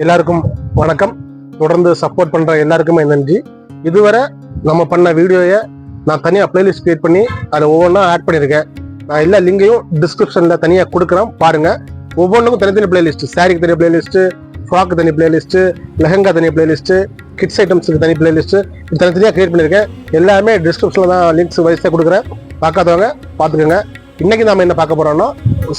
எல்லாருக்கும் வணக்கம். தொடர்ந்து சப்போர்ட் பண்ற எல்லாருக்குமே நன்றி. இதுவரை நம்ம பண்ண வீடியோயை நான் தனியாக பிளேலிஸ்ட் கிரியேட் பண்ணி அதை ஒவ்வொன்றா ஆட் பண்ணியிருக்கேன். நான் எல்லா லிங்கையும் டிஸ்கிரிப்ஷனில் தனியாக கொடுக்குறேன், பாருங்க. ஒவ்வொன்றுக்கும் தனித்தனி பிளேலிஸ்ட், சாரிக்கு தனி பிளேலிஸ்ட், ஃப்ராக்கு தனி பிளேலிஸ்ட், லெஹங்கா தனி பிளேலிஸ்ட், கிட்ஸ் ஐட்டம்ஸுக்கு தனி பிளேலிஸ்ட், இது தனித்தனியாக கிரியேட் பண்ணியிருக்கேன். எல்லாமே டிஸ்கிரிப்ஷனில் தான் லிங்க்ஸ் வயசாக கொடுக்குறேன். பார்க்காதவங்க பார்த்துக்கோங்க. இன்னைக்கு நாம என்ன பார்க்க போறோம்னா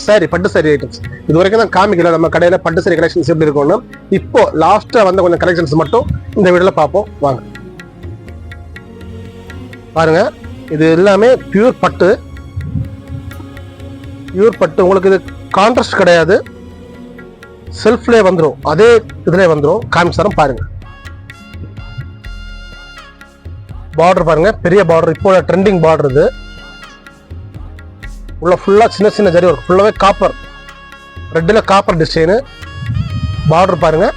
சாரி, பட்டு சாரி ஐட்டம்ஸ். இது வரைக்கும் தான் காமிக்கல நம்ம கடையில பட்டு சாரி கலெக்ஷன்ஸ் எப்படி இருக்கும்னு. இப்போ லாஸ்டா வந்த கொஞ்சம் கலெக்ஷன்ஸ் மட்டும் இந்த வீடியோல பார்ப்போம் வாங்க. பாருங்க, இது எல்லாமே பியூர் பட்டு. பியூர் பட்டு உங்களுக்கு இது கான்ட்ராஸ்ட் கிடையாது, செல்ஃப்லேயே வந்துடும், அதே இதுலேயே வந்துடும். காமிச்சாரம் பாருங்க. பார்டர் பாருங்க, பெரிய பார்டர், இப்போ ட்ரெண்டிங் பார்டர். இது உள்ள ஃபுல்லா சின்ன சின்ன ஜரி ஒர்க், ஃபுல்லாவே காப்பர், ரெட்ல காப்பர் டிசைனு. பார்டர் பாருங்க,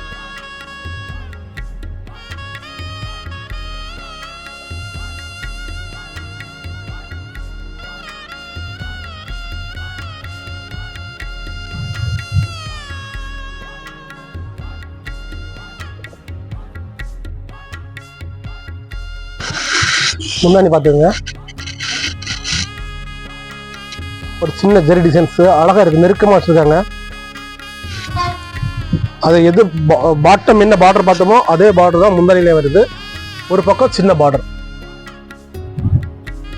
முன்னாடி பாத்துக்கோங்க. ஒரு சின்ன ஜெரி டிசைன்ஸ் அழகா இருக்கு, நெருக்கமா வச்சிருக்காங்க. அது எது பாட்டம் என்ன பார்டர் பார்த்தோமோ அதே பார்டர் தான் முந்தானிலே வருது. ஒரு பக்கம் சின்ன பார்டர்,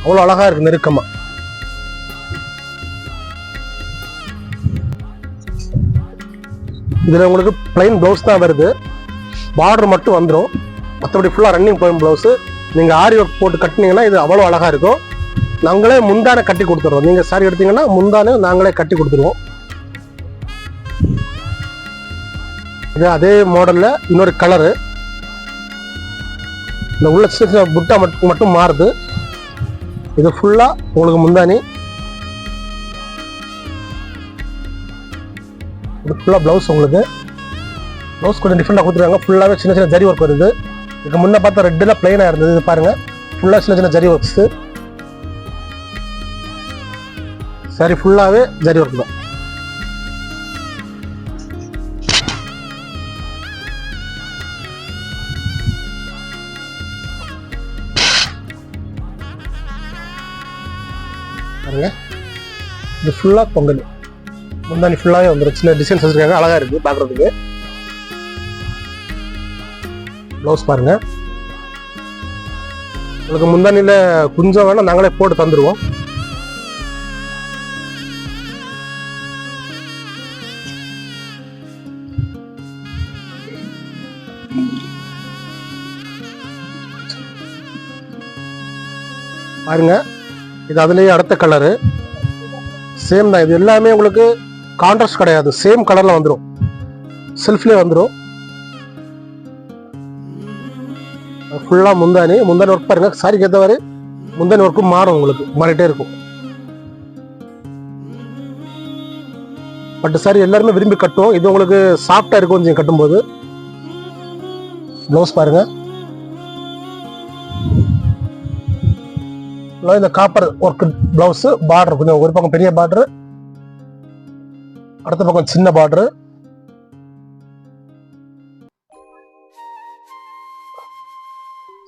அவ்வளவு அழகா இருக்கு, நெருக்கமா. இதுல உங்களுக்கு பிளைன் பிளவுஸ் தான் வருது, பார்டர் மட்டும் வந்துடும். மற்றபடி ஃபுல்லா ரன்னிங் போயும் பிளவுஸ். நீங்க ஆரி ஒர்க் போட்டு கட்டினீங்கன்னா இது அவ்வளவு அழகா இருக்கும். நாங்களே முந்தானை கட்டி கொடுத்துருவோம். நீங்க சாரி எடுத்தீங்கன்னா முந்தானை நாங்களே கட்டி கொடுத்துருவோம். இது அதே மாடல்ல இன்னொரு கலரு. இந்த உள்ள சின்ன சின்ன புட்டா மட்டும் மாறுது. இது ஃபுல்லா உங்களுக்கு முந்தானி. இது ஃபுல்லா பிளவுஸ். உங்களுக்கு பிளவுஸ் கொஞ்சம் டிஃப்ரெண்டா கொடுத்துருக்காங்க. ஃபுல்லாவே சின்ன சின்ன ஜரி ஒர்க் வருது. இதுக்கு முன்ன பார்த்தா ரெட்ல பிளைனா இருந்தது. இது பாருங்க, ஃபுல்லா சின்ன சின்ன ஜரி ஒர்க்ஸ். சாரி ஃபுல்லாவே ஜரி ஒர்க் தான். பாருங்க, இது ஃபுல்லா பொங்கல். முந்தானி ஃபுல்லாவே வந்துடும். சின்ன டிசைன்ஸ் வச்சிருக்காங்க, அழகா இருக்கு பாக்குறதுக்கு. பிளவுஸ் பாருங்க, உங்களுக்கு முந்தானில கொஞ்சம் வேணா நாங்களே போட்டு தந்துருவோம். பாருங்க, இது அதுலயே அடுத்த கலரு. சேம் தான். இது எல்லாமே உங்களுக்கு கான்ட்ராஸ்ட் கிடையாது, சேம் கலர்ல வந்துடும், செல்ஃப்லயே வந்துடும். ஃபுல்லா முந்தானி ஒர்க் பாருங்க. சாரிக்கு ஏற்றவாறு முந்தானி ஒர்க்கும் மாறும், உங்களுக்கு மாறிட்டே இருக்கும். பட் சாரி எல்லாருமே விரும்பி கட்டும். இது உங்களுக்கு சாஃப்டா இருக்கும் கொஞ்சம் கட்டும்போது. ப்ளவுஸ் பாருங்க, இந்த காப்பர் ஒர்க் பிளவுஸ். பார்டர் கொஞ்சம் ஒரு பக்கம் பெரிய பார்டர், அடுத்த பக்கம் சின்ன பார்டர்.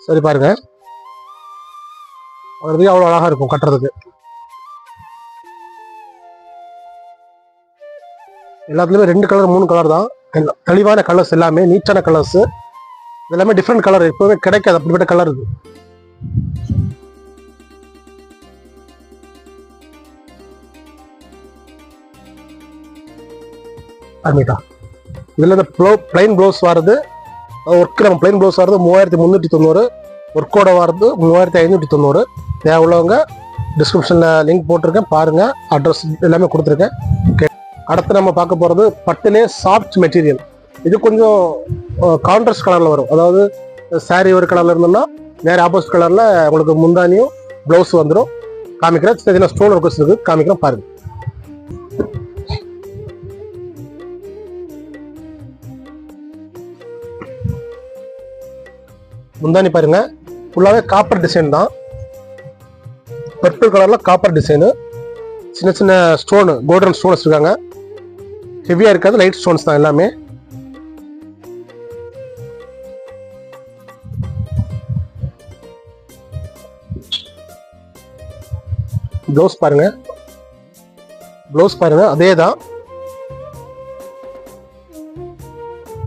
சரி பாருங்க, அவ்வளவு அழகா இருக்கும் கட்டுறதுக்கு. எல்லாத்துலயுமே 2 கலர் 3 கலர் தான். தெளிவான கலர்ஸ், எல்லாமே நீட்டான கலர்ஸ். எல்லாமே டிஃப்ரெண்ட் கலர், எப்பவுமே கிடைக்காது அப்படிப்பட்ட கலர் இது. இதுல இந்த பிளைன் ப்ளவுஸ் வருது. ஒர்க் நம்ம பிளைன் ப்ளவுஸ் வருது 3390. ஒர்க்கோட வருது 3590. தேவையுள்ளவங்க டிஸ்கிரிப்ஷன்ல லிங்க் போட்டிருக்கேன், பாருங்க. அட்ரஸ் எல்லாமே கொடுத்துருக்கேன். அடுத்து நம்ம பார்க்க போறது பட்டுலே சாஃப்ட் மெட்டீரியல். இது கொஞ்சம் கான்ட்ராஸ்ட் கலர்ல வரும். அதாவது சாரி ஒரு கலர்ல இருந்தோம்னா வேற ஆப்போசிட் கலர்ல உங்களுக்கு முந்தானியும் பிளவுஸ் வந்துடும். காமிக்கிறேன், ஸ்டோன் ஒர்க்ஸ் இருக்கு, காமிக்கிறேன் பாருங்க. முந்தானி பாருங்க, ஃபுல்லாவே காப்பர் டிசைன் தான். பர்பிள் கலர்ல காப்பர் டிசைனு. சின்ன சின்ன ஸ்டோனு, கோல்டன் ஸ்டோன் வச்சிருக்காங்க. ஹெவியா இருக்காது, லைட் ஸ்டோன்ஸ் தான் எல்லாமே. ப்ளவுஸ் பாருங்க, ப்ளவுஸ் பாருங்க அதே தான்.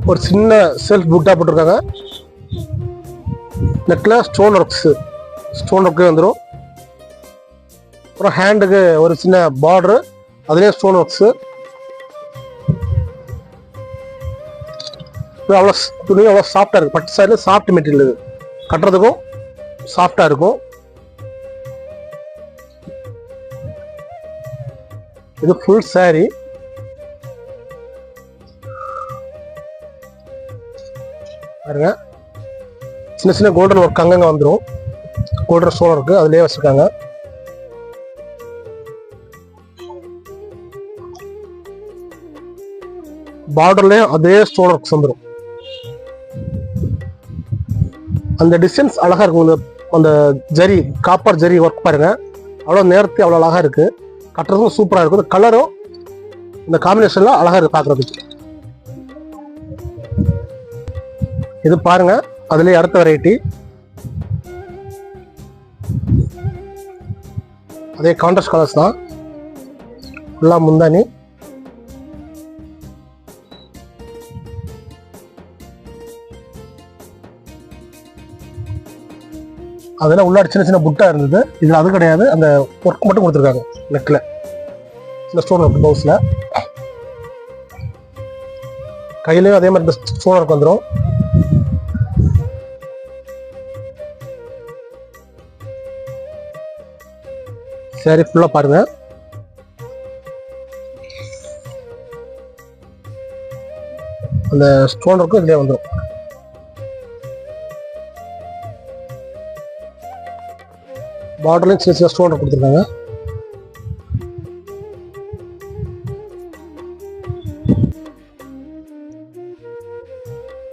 ஒரு சின்ன செல்ஃப் புட்டா போட்டிருக்காங்க. நெக்ல ஸ்டோன் ஒர்க்கு வந்துடும். அப்புறம் ஹேண்டுக்கு ஒரு சின்ன பார்டரு, அதுலேயே ஸ்டோன் ஒர்க்ஸு. அவ்வளோ துணி அவ்வளோ சாஃப்டாக இருக்குது. பட்டு சாரியில் சாஃப்ட் மெட்டீரியல், இது கட்டுறதுக்கும் சாஃப்டாக இருக்கும். இது ஃபுல் சாரி. பாருங்க, சின்ன சின்ன கோல்டன் ஒர்க் அங்கங்க வந்துடும். கோல்டன் ஸ்டோன் ஒர்க்கு அதுலேயே வச்சுருக்காங்க. பார்டர்லேயும் அதே ஸ்டோன் ஒர்க்ஸ் வந்துடும். அந்த டிசைன்ஸ் அழகா இருக்கும். அந்த ஜரி, காப்பர் ஜரி ஒர்க் பாருங்க, அவ்வளோ நேர்த்தி, அவ்வளோ அழகா இருக்கு. கட்டுறதுக்கும் சூப்பரா இருக்கும். இந்த கலரும் இந்த காம்பினேஷன்ல அழகா இருக்கு பாக்குறதுக்கு. இது பாருங்க, அதுலயே அடுத்த வெரைட்டி. அதே கான்ட்ராஸ்ட் கலர்ஸ் தான். ஃபுல்லா முந்தானி. அதெல்லாம் உள்ளாடி சின்ன சின்ன புட்டா இருந்தது. இதுல அது கிடையாது, அந்த ஒர்க் மட்டும் கொடுத்துருக்காங்க. நெக்ல சின்ன ஸ்டோன் ஒர்க், ப்ளவுஸ்ல கையிலயும் அதே மாதிரி ஸ்டோன் ஒர்க் வந்துடும். சரி, ஃபுல்லா பாருங்க. அந்த ஸ்டோன் ஒர்க்கும் இதுலயே வந்துடும். பார்டர்லையும் சின்ன சின்ன ஸ்டோன் கொடுத்துருக்காங்க.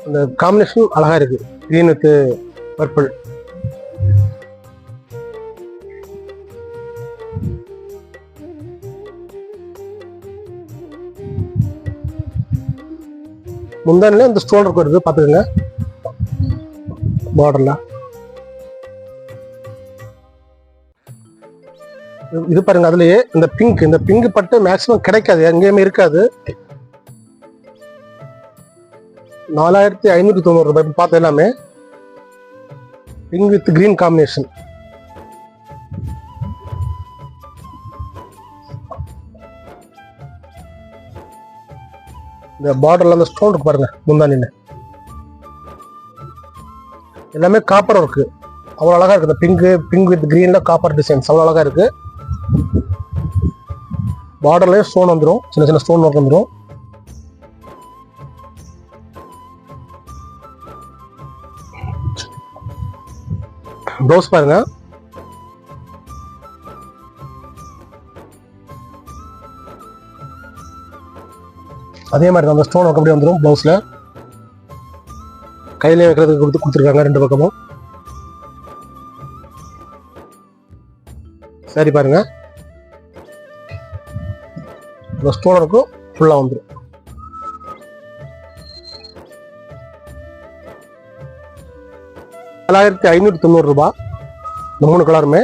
அந்த காம்பினேஷன் அழகா இருக்கு, கிரீன் வித் பர்பிள். முந்தானில இந்த ஸ்டோன் ஒர்க் வருது, பாத்துக்கோங்க. பார்டர்ல இது பாருங்க. அதுலயே இந்த பிங்க் பட்டு மேக்ஸிமம் கிடைக்காது, எங்கேயுமே இருக்காது. 4590 ரூபாய் பார்த்த எல்லாமே பிங்க் வித் கிரீன் காம்பினேஷன். இந்த பார்டர்ல அந்த ஸ்டோன் இருக்கு பாருங்க, முந்தானில எல்லாமே காப்பர் ஒர்க்கு, அவ்வளவு அழகா இருக்கு. இந்த பிங்க் வித் கிரீன்ல காப்பர் டிசைன்ஸ் அவ்வளவு அழகா இருக்கு. பார்டர்லயே ஸ்டோன் வந்துடும், சின்ன சின்ன ஸ்டோன் ஒர்க் வந்துடும். ப்ளவுஸ் பாருங்க, அதே மாதிரி அந்த ஸ்டோன் ஒர்க் அப்படியே வந்துடும். ப்ளவுஸ்ல கையிலே வைக்கிறதுக்கு கொடுத்துருக்காங்க ரெண்டு பக்கமும். சரி பாருங்க, இந்த ஸ்டோன் ஒர்க்கும் ஃபுல்லா வந்துடும். $4590 இந்த 3 கலருமே.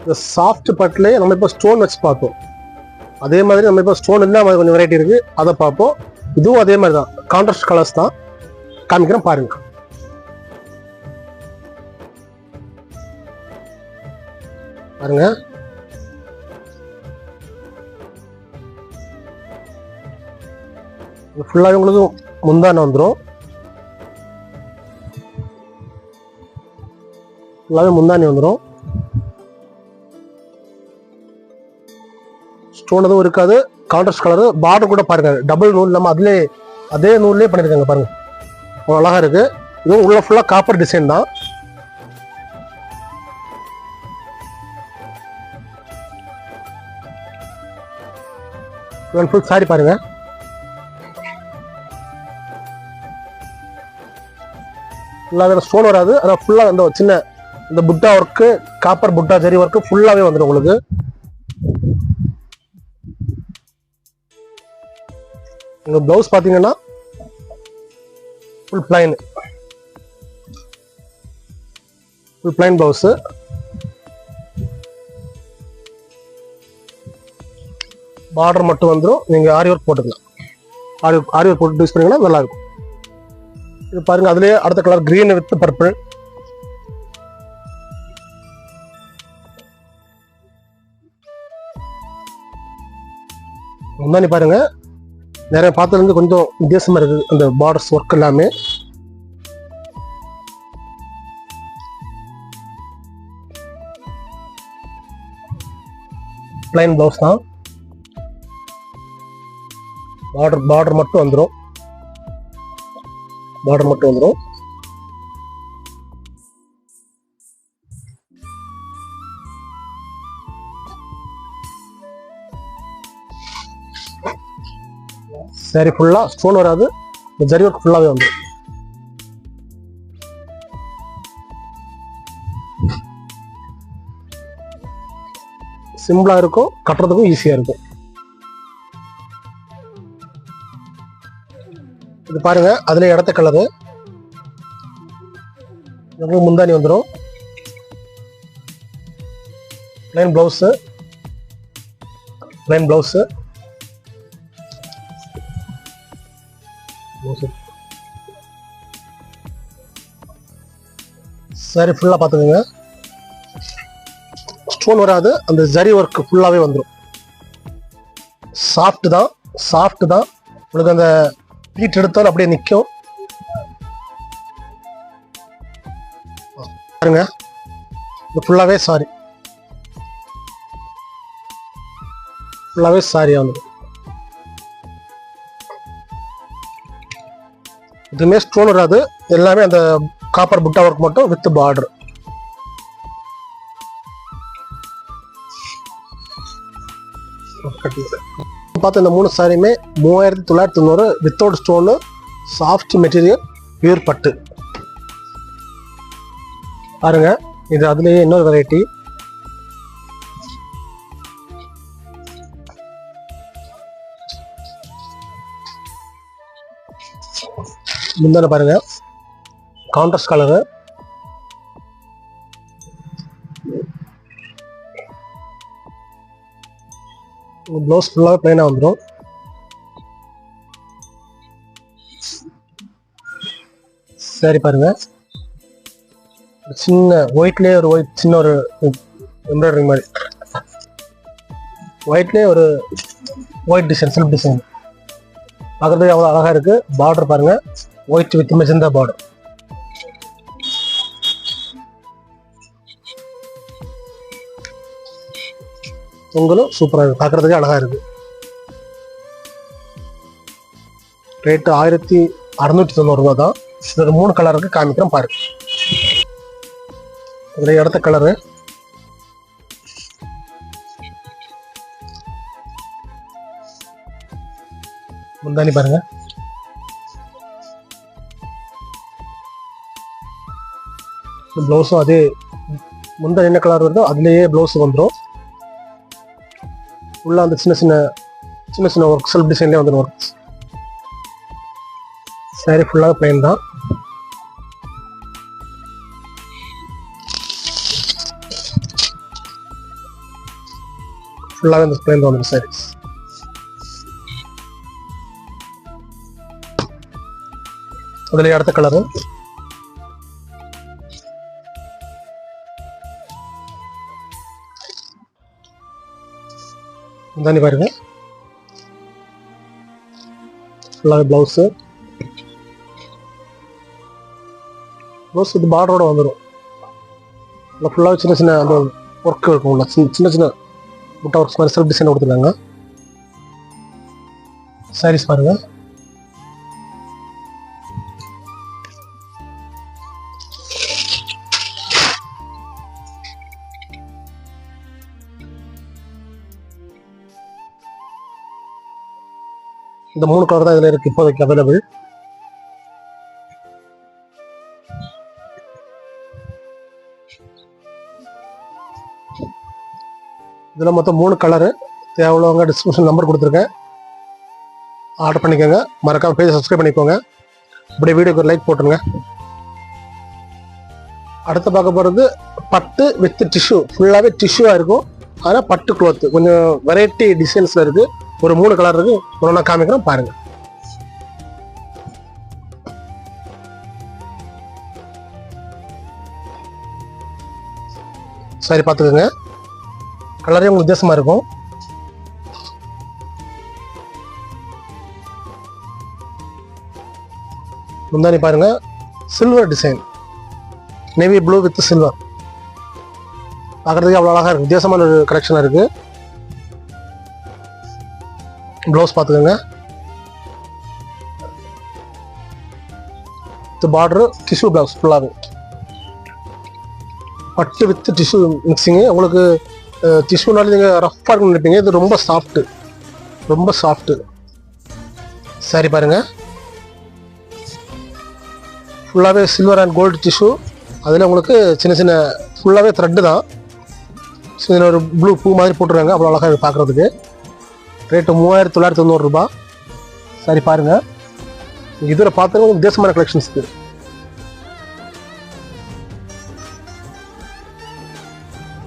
இந்த சாஃப்ட் பட்லயே நம்ம இப்ப ஸ்டோன் வச்சு பார்த்தோம். அதே மாதிரி நம்ம இப்ப ஸ்டோன் இல்லாம கொஞ்சம் வெரைட்டி இருக்கு, அதை பார்ப்போம். இதுவும் அதே மாதிரி தான், கான்ட்ராஸ்ட் கலர்ஸ் தான் காமிக்கிறேன் பாருங்க. பாருங்க, ஃபுல்லாவே உங்களுக்கு முந்தான வந்துடும். ஃபுல்லாவே முந்தானி வந்துடும். ஸ்டோன் எதுவும் இருக்காது, கான்ட்ராஸ்ட் கலர். பார்டர் கூட பாருங்க, டபுள் நூல் நம்ம அதுலேயே அதே நூல்லே பண்ணிருக்காங்க பாருங்க, அழகா இருக்கு. இதுவும் உள்ள ஃபுல்லா காப்பர் டிசைன் தான். ஃபுல் சாரி பாருங்க, ஃபுல்லாவே ஸ்டோன் வராது, ஆனால் ஃபுல்லா அந்த சின்ன இந்த புட்டா ஒர்க்கு, காப்பர் புட்டா ஜரி ஒர்க்கு ஃபுல்லாவே வந்துடும் உங்களுக்கு. உங்க பிளவுஸ் பாத்தீங்கன்னா ஃபுல் பிளைன் பிளவுஸ். பார்டர் மட்டும் வந்துடும். நீங்க ஆரி ஒர்க் போட்டுக்கலாம். ஆரி ஒர்க் போட்டு யூஸ் பண்ணீங்கன்னா நல்லா இருக்கும். இது பாருங்க, அதுலயே அடுத்த கலர் கிரீன் வித் பர்பிள். முந்தானி பாருங்க, நிறைய பார்த்ததுல இருந்து கொஞ்சம் வித்தியாசமா இருக்கு அந்த பார்டர்ஸ் ஒர்க் எல்லாமே. பிளைன் பிளவுஸ் தான். பார்டர் மட்டும் வந்துடும். சாரி ஃபுல்லா ஸ்டோன் வராது, இந்த ஜரி ஒர்க் ஃபுல்லாவே வந்துடும். சிம்பிளா இருக்கும், கட்டுறதுக்கும் ஈஸியா இருக்கும். இது பாருங்க, அதுல இடத்த கலரு. முந்தானி வந்துடும். Plain blouse. சாரி ஃபுல்லா பாத்துக்கோங்க, ஸ்டோன் வராது, அந்த ஜரி ஒர்க் ஃபுல்லாவே வந்துடும். சாஃப்ட் தான். உங்களுக்கு அந்த பீட் எடுத்தாலும் அப்படியே நிற்கும். பாருங்க, இது ஃபுல்லாவே சாரி வந்துடும். இதுமே ஸ்டோன் வராது, எல்லாமே அந்த காப்பர் புட்டா ஒர்க் மட்டும் வித் பார்டர். பார்த்து இந்த 3 சாரியுமே 3990 without stone, soft material, pure பட்டு. பாருங்க, இது அதுலயே இன்னொரு வெரைட்டி. முந்தான பாருங்க, கான்ட்ராஸ்ட் கலரு. ப்ளவுஸ் ஃபுல்லாக பிளைனாக வந்துடும். சரி பாருங்க, சின்ன ஒயிட்லேயே ஒரு சின்ன ஒரு எம்ப்ராய்டரிங் மாதிரி, ஒயிட்லேயே ஒரு ஒயிட் டிசைன், செல்ஃப் டிசைன் பார்க்குறதுக்கு அவ்வளோ அழகாக இருக்குது. பார்டர் பாருங்க, ஒயிட் வித் மெஜந்தா பார்டர். தொங்கலும் சூப்பராக இருக்குது, பார்க்குறதுக்கு அழகாக இருக்குது. ரேட்டு 1690 ரூபா தான். இது 3 கலருக்கு காமிக்கிறேன் பாருங்க. இதில் அடுத்த கலரு முந்தானி பாருங்க, பிளவுஸும் அதே முந்தானி என்ன கலர் வருதோ அதுலேயே பிளவுஸ் வந்துடும். உள்ள அந்த சின்ன சின்ன ஒர்க், செல்ஃப் டிசைன்லேயே வந்துடும் ஒர்க். சாரி ஃபுல்லாக பிளைன் தான். ஃபுல்லாகவே இந்த பிளைன் தான் வந்துடும் சாரீஸ். அதில் அடுத்த கலரு முந்தானி பாருங்க, ஃபுல்லாகவே ப்ளவுஸு இது பார்டரோட வந்துடும். இல்லை ஃபுல்லாகவே சின்ன அந்த ஒர்க் இருக்கும்ல, சின்ன முட்டை ஒர்க்ஸ் மாதிரி செல்ஃப் டிசைன் கொடுத்துருக்காங்க. சாரீஸ் பாருங்க, இந்த 3 கலர் தான் இதில் இருக்கு இப்போதைக்கு அவைலபிள். இதில் மொத்தம் 3 கலரு. தேவையுள்ளவங்க டிஸ்கிரிப்ஷன் நம்பர் கொடுத்துருக்கேன், ஆர்டர் பண்ணிக்கோங்க. மறக்காம பேஜ் சப்ஸ்கிரைப் பண்ணிக்கோங்க. இப்படியே வீடியோக்கு ஒரு லைக் போட்டுருங்க. அடுத்து பார்க்க போகிறது பட்டு வித் டிஷ்யூ, ஃபுல்லாகவே டிஷ்யூவாக இருக்கும். ஆனால் பட்டு க்ளோத்து கொஞ்சம் வெரைட்டி டிசைன்ஸில் இருக்குது. ஒரு 3 கலர் இருக்குது. ஒன்று நான் காமிக்கிறேன் பாருங்கள். சரி பார்த்துக்கோங்க, கலரே உங்களுக்கு வித்தியாசமாக இருக்கும். முந்தானி பாருங்க, silver design, navy blue with silver. பார்க்குறதுக்கு அவ்வளோ அழகாக இருக்குது, வித்தியாசமான ஒரு கலெக்ஷனாக இருக்குது. ப்ளவுஸ் பார்த்துக்கோங்க, பார்டர் டிஷ்யூ ப்ளவுஸ் ஃபுல்லாகவே பட்டு வித் டிஷ்யூ மிக்சிங்கு. உங்களுக்கு டிஷ்யூனாலும் நீங்கள் ரஃப்பாக இருக்குன்னு நினைப்பீங்க, இது ரொம்ப சாஃப்ட்டு, ரொம்ப சாஃப்ட்டு. சரி பாருங்கள், ஃபுல்லாகவே சில்வர் அண்ட் கோல்டு டிஷ்யூ. அதில் உங்களுக்கு சின்ன சின்ன ஃபுல்லாகவே த்ரெட்டு தான், சின்ன ஒரு ப்ளூ பூ மாதிரி போட்டுருக்காங்க. அவ்வளோ அழகாக இருக்குது பார்க்குறதுக்கு. ரேட்டு 3990 ரூபாய். சரி பாருங்கள், இதில் பார்த்துங்க வித்தியாசமான கலெக்ஷன்ஸ் இருக்குது.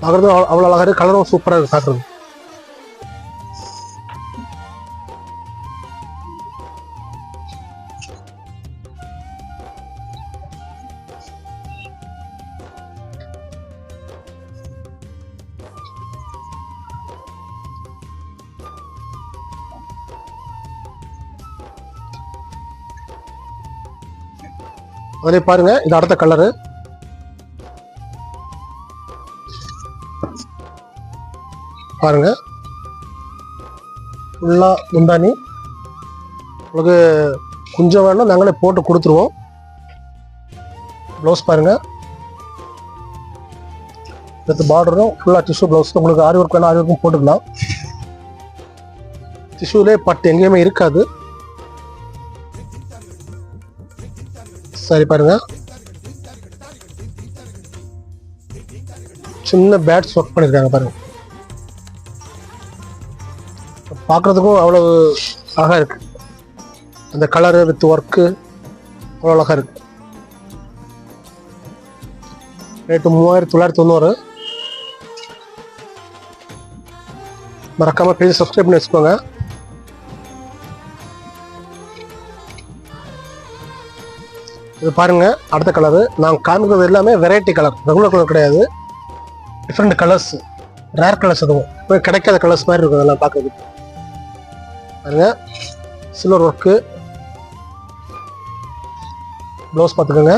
பார்க்குறது அவ்வளோ அழகாக இருக்குது, கலரும் சூப்பராக இருக்குது பார்க்குறது. அதிலே பாருங்க, இது அடுத்த கலரு. பாருங்க, ஃபுல்லா முந்தானி. உங்களுக்கு கொஞ்சம் வேணும் நாங்களே போட்டு கொடுத்துருவோம். ப்ளவுஸ் பாருங்க, வித் பார்டரும் ஃபுல்லாக டிஷ்யூ ப்ளவுஸ். உங்களுக்கு ஆரி ஒர்க் வேணும், ஆரி ஒர்க்கும் போட்டுக்கலாம். டிஷ்யூலே பட்டு எங்கேயுமே இருக்காது. சரி பாருங்க, சின்ன பேட்ஸ் ஒர்க் பண்ணியிருக்காங்க பாருங்க. பார்க்குறதுக்கும் அவ்வளோ அழகாக இருக்கு. அந்த கலரு வித் ஒர்க்கு அவ்வளோ அழகாக இருக்கு. ரேட்டு 3990. மறக்காம பேஜ் சப்ஸ்கிரைப் பண்ணி வச்சுக்கோங்க. இது பாருங்க, அடுத்த கலரு. நான் காமிக்கிறது எல்லாமே வெரைட்டி கலர், ரெகுலர் கலர் கிடையாது. டிஃப்ரெண்ட் கலர்ஸ், ரேர் கலர்ஸ், அதுவும் இப்போ கிடைக்காத கலர்ஸ் மாதிரி இருக்கும் அதெல்லாம் பார்க்கறதுக்கு. பாருங்க, சில்வர் ஒர்க்கு. ப்ளவுஸ் பார்த்துக்கோங்க,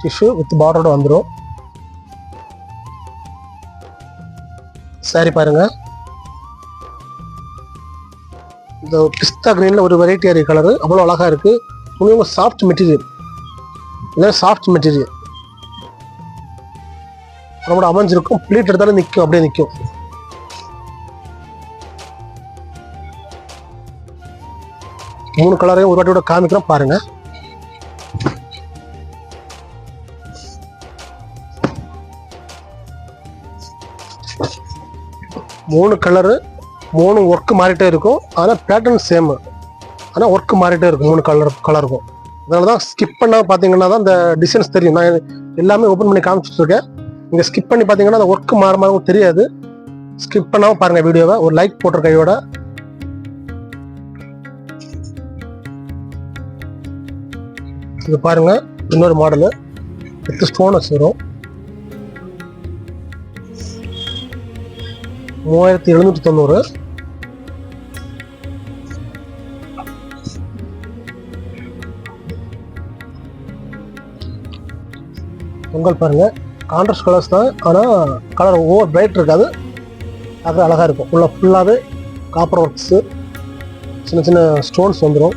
டிஷ்யூ வித் பார்டரோட வந்துடும். சாரி பாருங்க, இந்த பிஸ்தா கிரீனில் ஒரு வெரைட்டியான கலரு, அவ்வளோ அழகாக இருக்குது. துணியும் சாஃப்ட் மெட்டீரியல், இல்லை சாஃப்ட் மெட்டீரியல் நம்மளோட அமைஞ்சிருக்கும். ப்ளீட் எடுத்தாலும் நிற்கும், அப்படியே நிற்கும். மூணு கலரையும் ஒரு வாட்டியோட காமிக்கிறோம் பாருங்க. மூணு கலரு, மூணு ஒர்க்கு மாறிட்டே இருக்கும். ஆனால் பேட்டர்ன் சேம், ஆனால் ஒர்க்கு மாறிட்டே இருக்கும். மூணு கலருக்கும். அதனால தான் ஸ்கிப் பண்ணால் பார்த்தீங்கன்னா தான் இந்த டிசைன்ஸ் தெரியும். நான் எல்லாமே ஓப்பன் பண்ணி காமிச்சிட்டு இருக்கேன். நீங்கள் ஸ்கிப் பண்ணி பார்த்தீங்கன்னா அந்த ஒர்க்கு மாற தெரியாது. ஸ்கிப் பண்ணாமல் பாருங்கள் வீடியோவை. ஒரு லைக் போட்டுற கையோட. இது பாருங்க, இன்னொரு மாடலு வித் ஸ்டோன் வரும். 3790. பொங்கல் பாருங்க, கான்ட்ராஸ்ட் கலர்ஸ் தான், ஆனால் கலர் ஓவர் பிரைட் இருக்காது. அது அழகாக இருக்கும். ஃபுல்லாகவே காப்பர் ஒர்க்ஸு, சின்ன சின்ன ஸ்டோன்ஸ் வந்துடும்.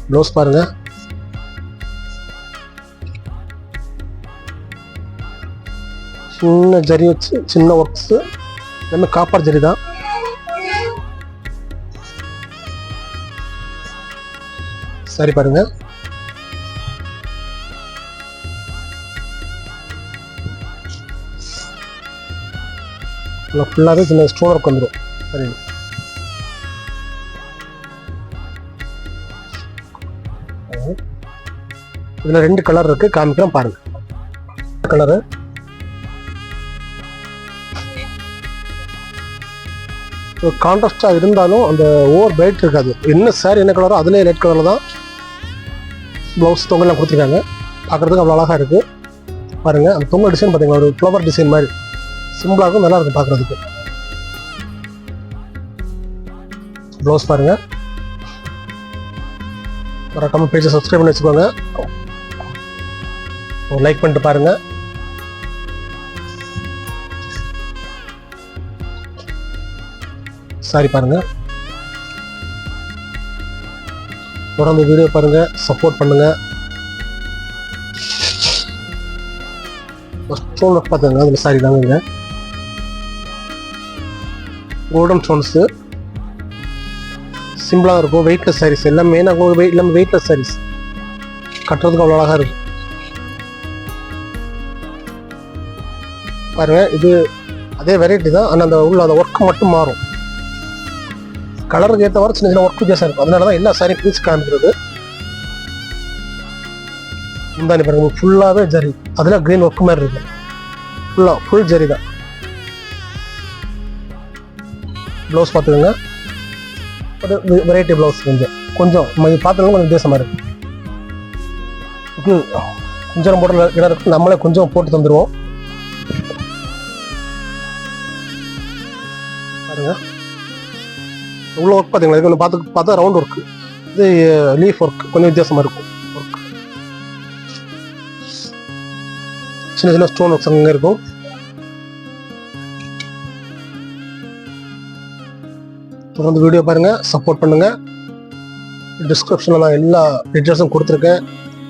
ப்ளவுஸ் பாருங்க, சின்ன ஜரி வச்சு சின்ன ஒர்க்ஸு, எல்லாமே காப்பர் ஜரி தான். சரி பாருங்க, ஃபுல்லாகவே சின்ன ஸ்டோன் ஒர்க் வந்துடும். சரி, இதில் 2 கலர் இருக்குது, காமிக்கிறேன் பாருங்கள். கலரு கான்ட்ராஸ்டாக இருந்தாலும் அந்த ஓவர் பிரைட் இருக்காது. என்ன சாரி என்ன கலரோ அதுலேயே ரெட் கலரில் தான் ப்ளவுஸ் தொங்கலாம் கொடுத்துருக்காங்க. பார்க்குறதுக்கு அவ்வளோ அழகாக இருக்குது பாருங்கள். அந்த தொங்கல் டிசைன் பார்த்தீங்கன்னா ஒரு ஃப்ளவர் டிசைன் மாதிரி சிம்பிளாகவும் நல்லா இருக்கும் பார்க்குறதுக்கு. ப்ளவுஸ் பாருங்கள். மறக்காம பேஜை சப்ஸ்கிரைப் பண்ணி வச்சுக்கோங்க, லைக் பண்ணிட்டு பாருங்கள். சாரி பாருங்கள், தொடர்ந்து வீடியோ பாருங்கள், சப்போர்ட் பண்ணுங்கள். ஸ்டோன் ஒர்க் பார்த்துங்க, அதில் சாரி தாங்க கோல்டன் ஸ்டோன்ஸு சிம்பிளாக இருக்கும். வெயிட்லெஸ் சாரீஸ் எல்லாம் மெயினாக எல்லாமே வெயிட்லெஸ் சாரீஸ் கட்டுறதுக்கு அவ்வளோ அழகாக இருக்கும் பாருங்கள். இது அதே வெரைட்டி தான், ஆனால் அந்த உள்ள அந்த ஒர்க் மட்டும் மாறும். கலருக்கு ஏற்றவாறு சின்ன சின்ன ஒர்க் வித்தியாசம் இருக்கும். அதனால தான் எல்லா சாரியும் பீஸ் காமிக்கிறது. முந்தானி பாருங்க, ஃபுல்லாகவே ஜரி, அதில் க்ரீன் ஒர்க் மாதிரி இருக்கு. ஃபுல் ஜரி தான். ப்ளவுஸ் பார்த்துக்கோங்க, ஒரு வெரைட்டி ப்ளவுஸ் கொஞ்சம் பார்த்துக்கோங்க, கொஞ்சம் வித்தியாசமாக இருக்கு. கொஞ்சம் போட்டு இடம் இருக்கு, நம்மளே கொஞ்சம் போட்டு தந்துடுவோம் பாருங்க. உள்ள ஒர்க் பார்த்தீங்களா, இது கொஞ்சம் பார்த்தா ரவுண்ட் ஒர்க், இது லீஃப் ஒர்க் கொஞ்சம் வித்தியாசமாக இருக்கும். ஒர்க் சின்ன சின்ன ஸ்டோன் ஒர்க்ஸ் அங்கே இருக்கும். தொடர்ந்து வீடியோ பாருங்கள், சப்போர்ட் பண்ணுங்கள். டிஸ்கிரிப்ஷனில் நான் எல்லா டீட்டெயில்ஸும் கொடுத்துருக்கேன்.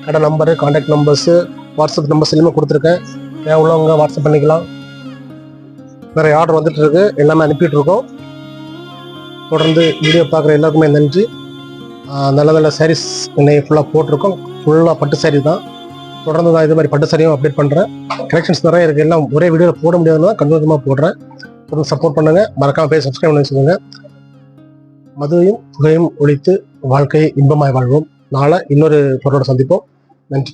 கடை number, contact numbers, WhatsApp numbers எல்லாமே கொடுத்துருக்கேன். ஏன் உள்ளவங்க வாட்ஸ்அப் பண்ணிக்கலாம். நிறைய ஆர்டர் வந்துட்டு இருக்கு, எல்லாமே அனுப்பிட்டு இருக்கோம். தொடர்ந்து வீடியோ பார்க்குற எல்லாருக்குமே நன்றி. நல்ல நல்ல சாரீஸ் இன்னைக்கு ஃபுல்லாக போட்டிருக்கோம். ஃபுல்லாக பட்டு சாரீ தான். தொடர்ந்து நான் இது மாதிரி பட்டு சாரியும் அப்டேட் பண்ணுறேன். கலெக்ஷன்ஸ் நிறைய இருக்குது, எல்லாம் ஒரே வீடியோவில் போட முடியாதுன்னா கொஞ்சம் கொஞ்சமாக போடுறேன். தொடர்ந்து சப்போர்ட் பண்ணுங்கள், மறக்காமல் போய் சப்ஸ்கிரைப் பண்ணி வச்சுக்கோங்க. மதுவையும் புகையும் ஒழித்து வாழ்க்கையை இன்பமாய் வாழ்வோம். நாளை இன்னொரு பொருளோட சந்திப்போம். நன்றி.